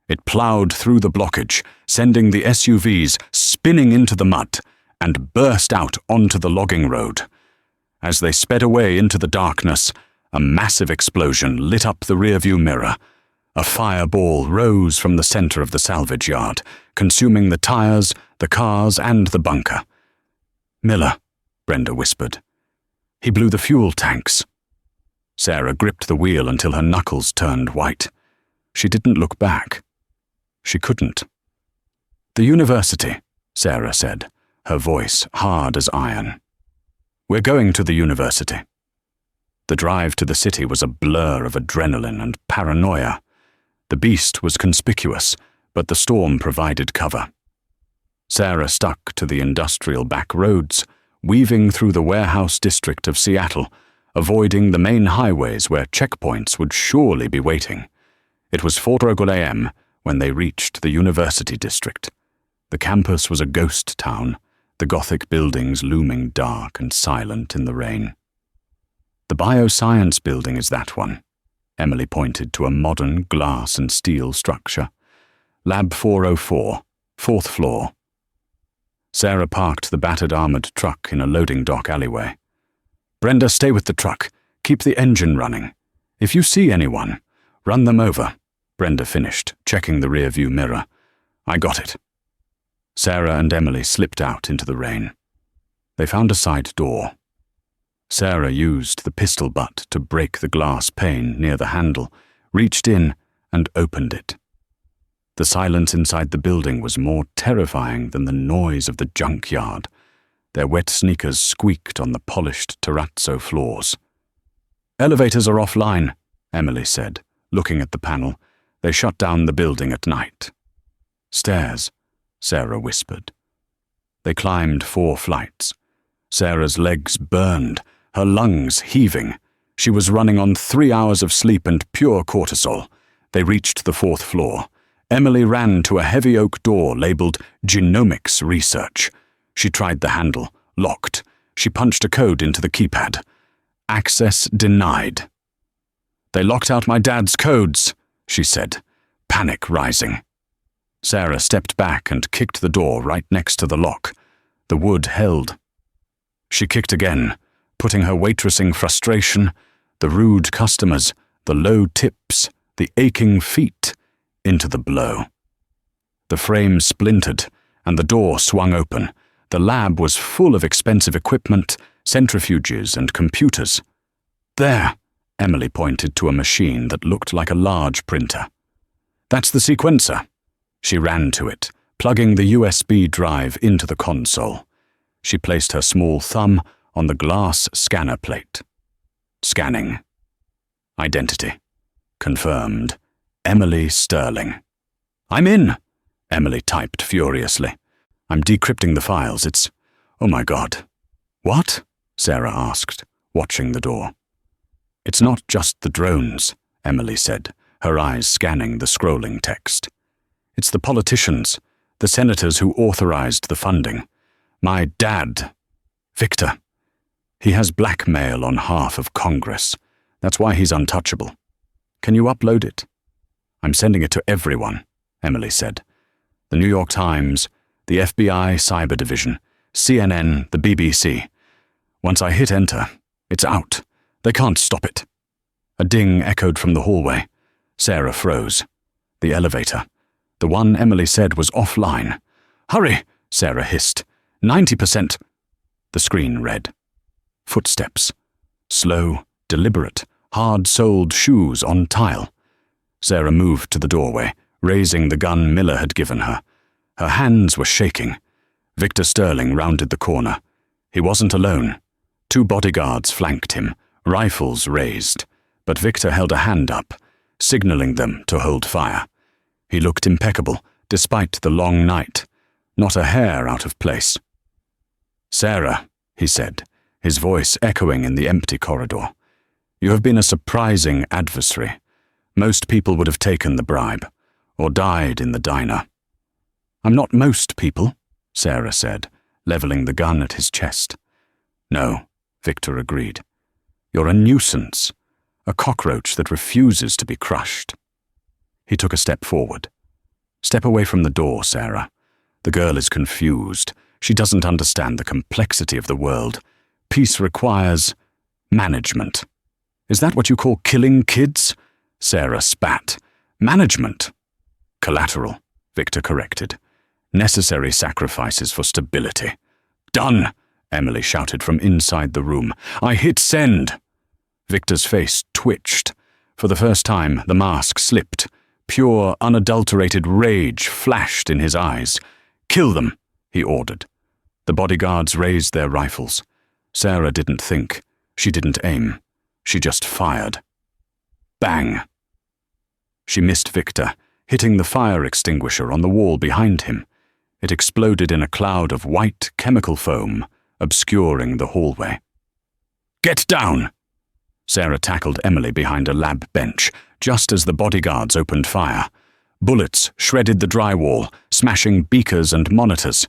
It plowed through the blockage, sending the SUVs spinning into the mud, and burst out onto the logging road. As they sped away into the darkness, a massive explosion lit up the rearview mirror. A fireball rose from the center of the salvage yard, consuming the tires, the cars, and the bunker. "Miller," Brenda whispered. "He blew the fuel tanks." Sarah gripped the wheel until her knuckles turned white. She didn't look back. She couldn't. "The university," Sarah said, her voice hard as iron. "We're going to the university." The drive to the city was a blur of adrenaline and paranoia. The beast was conspicuous, but the storm provided cover. Sarah stuck to the industrial back roads, weaving through the warehouse district of Seattle, avoiding the main highways where checkpoints would surely be waiting. It was 4:00 a.m. when they reached the university district. The campus was a ghost town, the Gothic buildings looming dark and silent in the rain. "The bioscience building is that one," Emily pointed to a modern glass and steel structure. "Lab 404, 4th floor." Sarah parked the battered armored truck in a loading dock alleyway. "Brenda, stay with the truck. Keep the engine running. If you see anyone, run them over," Brenda finished, checking the rearview mirror. "I got it." Sarah and Emily slipped out into the rain. They found a side door. Sarah used the pistol butt to break the glass pane near the handle, reached in, and opened it. The silence inside the building was more terrifying than the noise of the junkyard. Their wet sneakers squeaked on the polished terrazzo floors. "Elevators are offline," Emily said, looking at the panel. "They shut down the building at night." "Stairs," Sarah whispered. They climbed 4 flights. Sarah's legs burned, her lungs heaving. She was running on 3 hours of sleep and pure cortisol. They reached the 4th floor. Emily ran to a heavy oak door labeled Genomics Research. She tried the handle, locked. She punched a code into the keypad. "Access denied." "They locked out my dad's codes," she said, panic rising. Sarah stepped back and kicked the door right next to the lock. The wood held. She kicked again, putting her waitressing frustration, the rude customers, the low tips, the aching feet, into the blow. The frame splintered, and the door swung open. The lab was full of expensive equipment, centrifuges, and computers. "There," Emily pointed to a machine that looked like a large printer. "That's the sequencer." She ran to it, plugging the USB drive into the console. She placed her small thumb on the glass scanner plate. Scanning. Identity. Confirmed. Emily Sterling. "I'm in," Emily typed furiously. "I'm decrypting the files. Oh my God." "What?" Sarah asked, watching the door. "It's not just the drones," Emily said, her eyes scanning the scrolling text. "It's the politicians, the senators who authorized the funding. My dad, Victor. He has blackmail on half of Congress. That's why he's untouchable. Can you upload it?" "I'm sending it to everyone," Emily said. "The New York Times, the FBI Cyber Division, CNN, the BBC. Once I hit enter, it's out. They can't stop it." A ding echoed from the hallway. Sarah froze. The elevator. The one Emily said was offline. "Hurry," Sarah hissed. 90%. The screen read. Footsteps. Slow, deliberate, hard-soled shoes on tile. Sarah moved to the doorway, raising the gun Miller had given her. Her hands were shaking. Victor Sterling rounded the corner. He wasn't alone. 2 bodyguards flanked him, rifles raised, but Victor held a hand up, signaling them to hold fire. He looked impeccable, despite the long night, not a hair out of place. "Sarah," he said, his voice echoing in the empty corridor, "you have been a surprising adversary. Most people would have taken the bribe, or died in the diner." "I'm not most people," Sarah said, leveling the gun at his chest. "No," Victor agreed. "You're a nuisance, a cockroach that refuses to be crushed." He took a step forward. "Step away from the door, Sarah. The girl is confused. She doesn't understand the complexity of the world. Peace requires management." "Is that what you call killing kids?" Sarah spat. "Management." "Collateral," Victor corrected. "Necessary sacrifices for stability." "Done!" Emily shouted from inside the room. "I hit send!" Victor's face twitched. For the first time, the mask slipped. Pure, unadulterated rage flashed in his eyes. "Kill them," he ordered. The bodyguards raised their rifles. Sarah didn't think. She didn't aim. She just fired. Bang! She missed Victor, hitting the fire extinguisher on the wall behind him. It exploded in a cloud of white chemical foam, obscuring the hallway. "Get down!" Sarah tackled Emily behind a lab bench, just as the bodyguards opened fire. Bullets shredded the drywall, smashing beakers and monitors.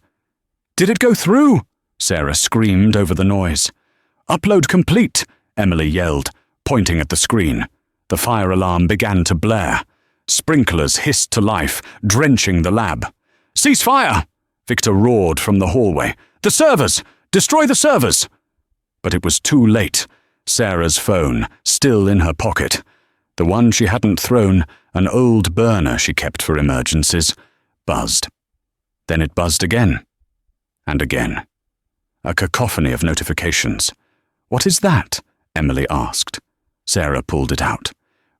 "Did it go through?" Sarah screamed over the noise. "Upload complete," Emily yelled, pointing at the screen. The fire alarm began to blare. Sprinklers hissed to life, drenching the lab. "Cease fire!" Victor roared from the hallway. "The servers! Destroy the servers!" But it was too late. Sarah's phone, still in her pocket. The one she hadn't thrown, an old burner she kept for emergencies, buzzed. Then it buzzed again. And again. A cacophony of notifications. "What is that?" Emily asked. Sarah pulled it out.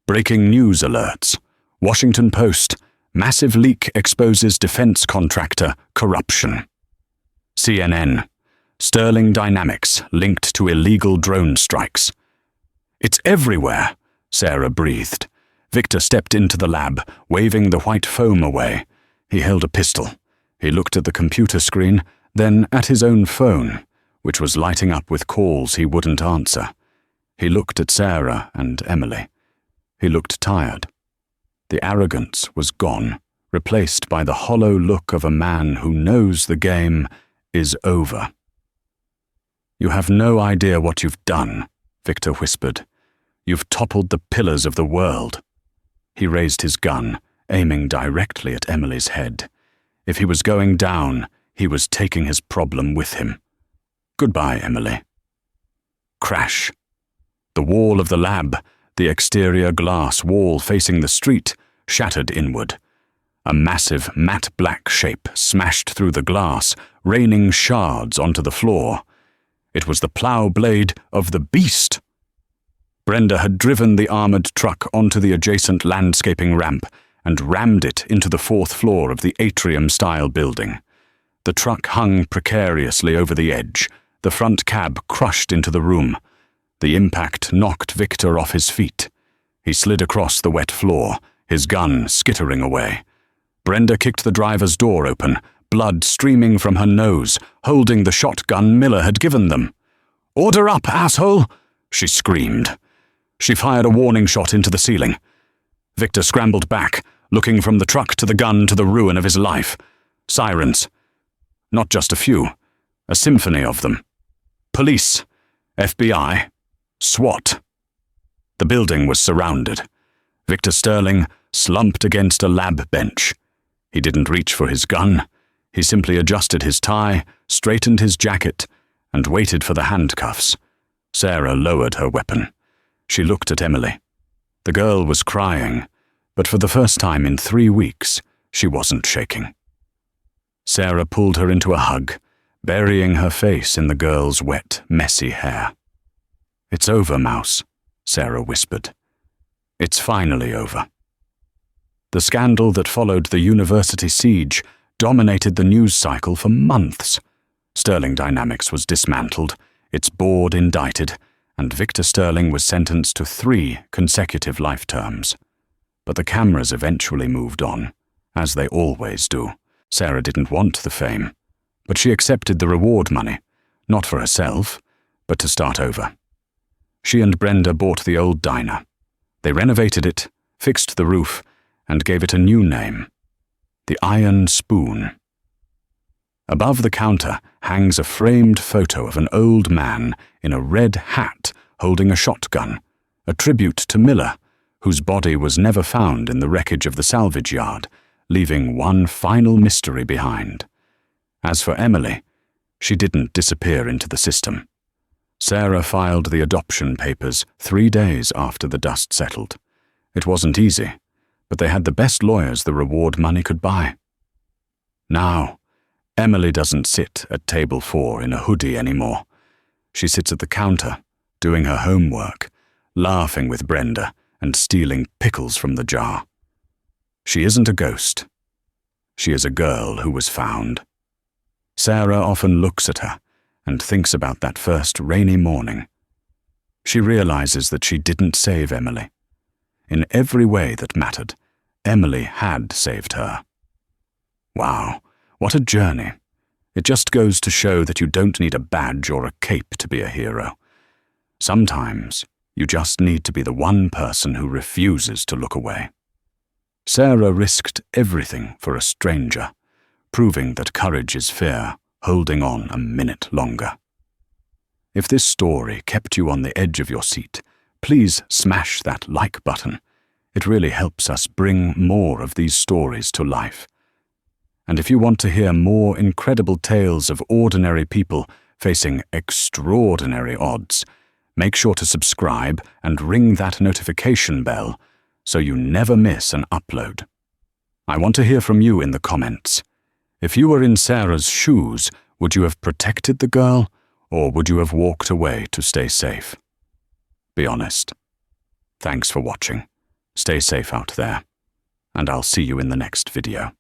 Breaking news alerts. Washington Post. Massive leak exposes defense contractor corruption. CNN. Sterling Dynamics linked to illegal drone strikes. "It's everywhere," Sarah breathed. Victor stepped into the lab, waving the white foam away. He held a pistol. He looked at the computer screen, then at his own phone, which was lighting up with calls he wouldn't answer. He looked at Sarah and Emily. He looked tired. The arrogance was gone, replaced by the hollow look of a man who knows the game is over. "You have no idea what you've done," Victor whispered. "You've toppled the pillars of the world." He raised his gun, aiming directly at Emily's head. If he was going down, he was taking his problem with him. "Goodbye, Emily." Crash. The wall of the lab, the exterior glass wall facing the street, shattered inward. A massive matte black shape smashed through the glass, raining shards onto the floor. It was the plow blade of the beast. Brenda had driven the armored truck onto the adjacent landscaping ramp and rammed it into the fourth floor of the atrium-style building. The truck hung precariously over the edge, the front cab crushed into the room. The impact knocked Victor off his feet. He slid across the wet floor, his gun skittering away. Brenda kicked the driver's door open, blood streaming from her nose, holding the shotgun Miller had given them. "Order up, asshole!" she screamed. She fired a warning shot into the ceiling. Victor scrambled back, looking from the truck to the gun to the ruin of his life. Sirens. Not just a few. A symphony of them. Police. FBI. SWAT. The building was surrounded. Victor Sterling slumped against a lab bench. He didn't reach for his gun. He simply adjusted his tie, straightened his jacket, and waited for the handcuffs. Sarah lowered her weapon. She looked at Emily. The girl was crying, but for the first time in 3 weeks, she wasn't shaking. Sarah pulled her into a hug, burying her face in the girl's wet, messy hair. "It's over, Mouse," Sarah whispered. "It's finally over." The scandal that followed the university siege dominated the news cycle for months. Sterling Dynamics was dismantled, its board indicted, and Victor Sterling was sentenced to 3 consecutive life terms. But the cameras eventually moved on, as they always do. Sarah didn't want the fame, but she accepted the reward money, not for herself, but to start over. She and Brenda bought the old diner. They renovated it, fixed the roof, and gave it a new name, the Iron Spoon. Above the counter hangs a framed photo of an old man in a red hat holding a shotgun, a tribute to Miller, whose body was never found in the wreckage of the salvage yard, leaving one final mystery behind. As for Emily, she didn't disappear into the system. Sarah filed the adoption papers 3 days after the dust settled. It wasn't easy, but they had the best lawyers the reward money could buy. Now, Emily doesn't sit at table 4 in a hoodie anymore. She sits at the counter, doing her homework, laughing with Brenda and stealing pickles from the jar. She isn't a ghost. She is a girl who was found. Sarah often looks at her and thinks about that first rainy morning. She realizes that she didn't save Emily. In every way that mattered, Emily had saved her. Wow, what a journey. It just goes to show that you don't need a badge or a cape to be a hero. Sometimes, you just need to be the one person who refuses to look away. Sarah risked everything for a stranger, proving that courage is fair, holding on a minute longer. If this story kept you on the edge of your seat, please smash that like button. It really helps us bring more of these stories to life. And if you want to hear more incredible tales of ordinary people facing extraordinary odds, make sure to subscribe and ring that notification bell so you never miss an upload. I want to hear from you in the comments. If you were in Sarah's shoes, would you have protected the girl, or would you have walked away to stay safe? Be honest. Thanks for watching. Stay safe out there, and I'll see you in the next video.